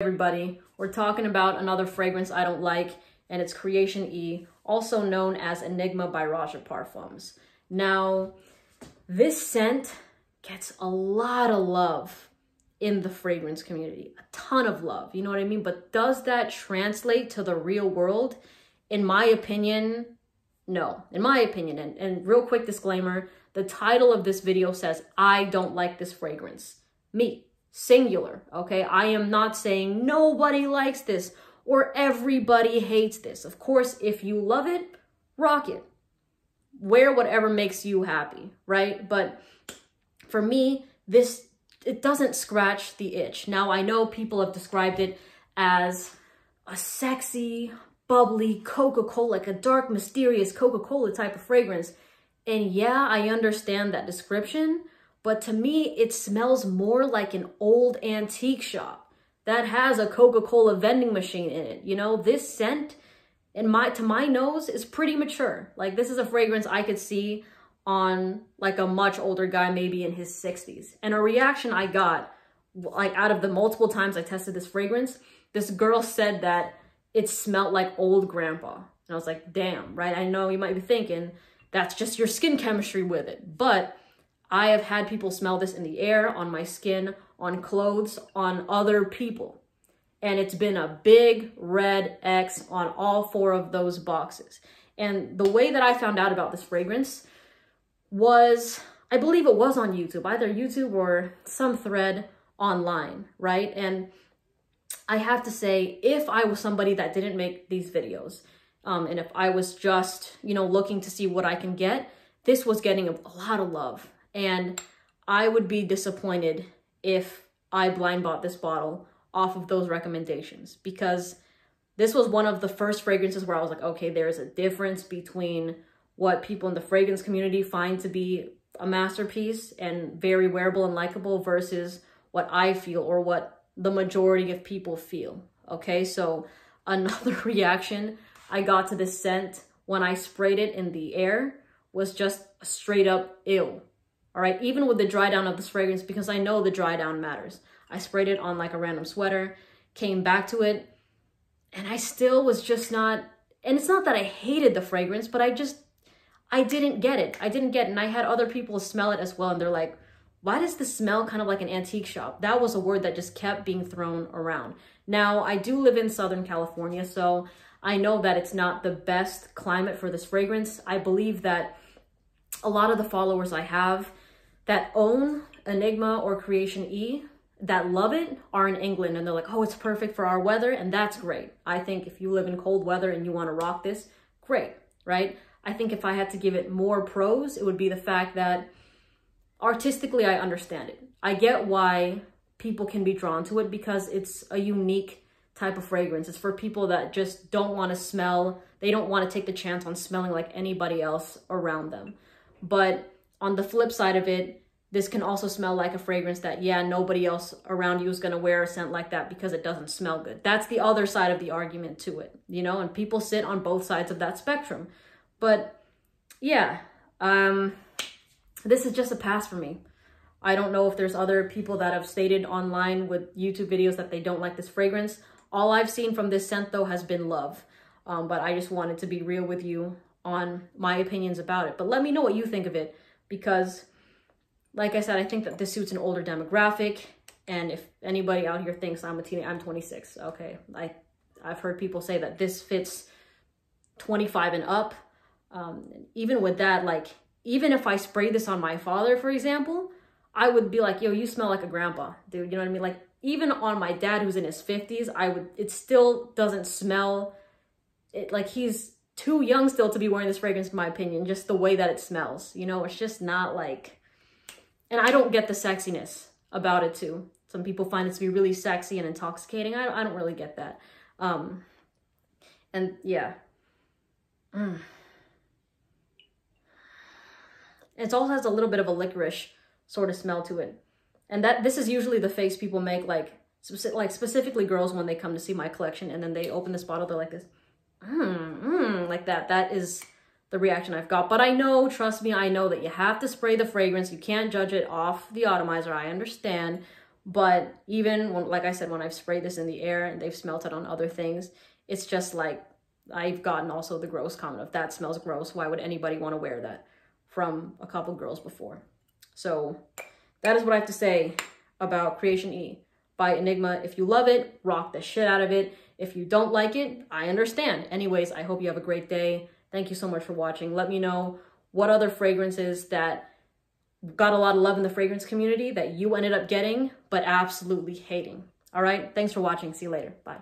Everybody, we're talking about another fragrance I don't like, and it's Creation E, also known as Enigma by Roja Parfums. Now, this scent gets a lot of love in the fragrance community, a ton of love, you know what I mean? But does that translate to the real world? In my opinion, no. In my opinion, and real quick disclaimer, the title of this video says, I don't like this fragrance. Me. Singular, okay? I am not saying nobody likes this or everybody hates this. Of course, if you love it, rock it. Wear whatever makes you happy, right? But for me, it doesn't scratch the itch. Now, I know people have described it as a sexy, bubbly Coca-Cola, like a dark, mysterious Coca-Cola type of fragrance. And yeah, I understand that description, but to me, it smells more like an old antique shop that has a Coca-Cola vending machine in it. You know, this scent, to my nose, is pretty mature. Like, this is a fragrance I could see on like a much older guy, maybe in his 60s. And a reaction I got, like out of the multiple times I tested this fragrance, this girl said that it smelled like old grandpa. And I was like, damn, right? I know you might be thinking that's just your skin chemistry with it, but I have had people smell this in the air, on my skin, on clothes, on other people. And it's been a big red X on all 4 of those boxes. And the way that I found out about this fragrance was, I believe it was on YouTube, either YouTube or some thread online, right? And I have to say, if I was somebody that didn't make these videos, and if I was just, you know, looking to see what I can get, this was getting a lot of love. And I would be disappointed if I blind bought this bottle off of those recommendations, because this was one of the first fragrances where I was like, okay, there's a difference between what people in the fragrance community find to be a masterpiece and very wearable and likable versus what I feel or what the majority of people feel. Okay, so another reaction I got to this scent when I sprayed it in the air was just straight up ew. All right, even with the dry down of this fragrance, because I know the dry down matters. I sprayed it on like a random sweater, came back to it, and I still was just not, and it's not that I hated the fragrance, but I didn't get it. I didn't get it, and I had other people smell it as well, and they're like, why does this smell kind of like an antique shop? That was a word that just kept being thrown around. Now, I do live in Southern California, so I know that it's not the best climate for this fragrance. I believe that a lot of the followers I have that own Enigma or Creation E, that love it, are in England, and they're like, oh, it's perfect for our weather, and that's great. I think if you live in cold weather and you want to rock this, great, right? I think if I had to give it more pros, it would be the fact that artistically, I understand it. I get why people can be drawn to it, because it's a unique type of fragrance. It's for people that just don't want to smell, they don't want to take the chance on smelling like anybody else around them. But on the flip side of it, this can also smell like a fragrance that, yeah, nobody else around you is going to wear a scent like that because it doesn't smell good. That's the other side of the argument to it, you know, and people sit on both sides of that spectrum. But yeah, this is just a pass for me. I don't know if there's other people that have stated online with YouTube videos that they don't like this fragrance. All I've seen from this scent, though, has been love. But I just wanted to be real with you on my opinions about it. But let me know what you think of it, because like I said, I think that this suits an older demographic. And if anybody out here thinks I'm a teenager, I'm 26. Okay, I've heard people say that this fits 25 and up. Even with that, like, even if I spray this on my father, for example, I would be like, yo, you smell like a grandpa, dude. You know what I mean? Like, even on my dad who's in his 50s, it still doesn't smell like he's too young still to be wearing this fragrance, in my opinion, just the way that it smells. You know, it's just not like, and I don't get the sexiness about it too. Some people find it to be really sexy and intoxicating. I don't really get that. And yeah. It also has a little bit of a licorice sort of smell to it. And this is usually the face people make, like specifically girls when they come to see my collection, and then they open this bottle, they're like this, like that. That is the reaction I've got. But I know, trust me, I know that you have to spray the fragrance. You can't judge it off the atomizer. I understand. But even when, like I said, when I've sprayed this in the air and they've smelt it on other things, it's just like, I've gotten also the gross comment of, that smells gross. Why would anybody want to wear that, from a couple girls before. So that is what I have to say about Creation E by Enigma. If you love it, rock the shit out of it. If you don't like it, I understand. Anyways, I hope you have a great day. Thank you so much for watching. Let me know what other fragrances that got a lot of love in the fragrance community that you ended up getting, but absolutely hating. All right, thanks for watching. See you later. Bye.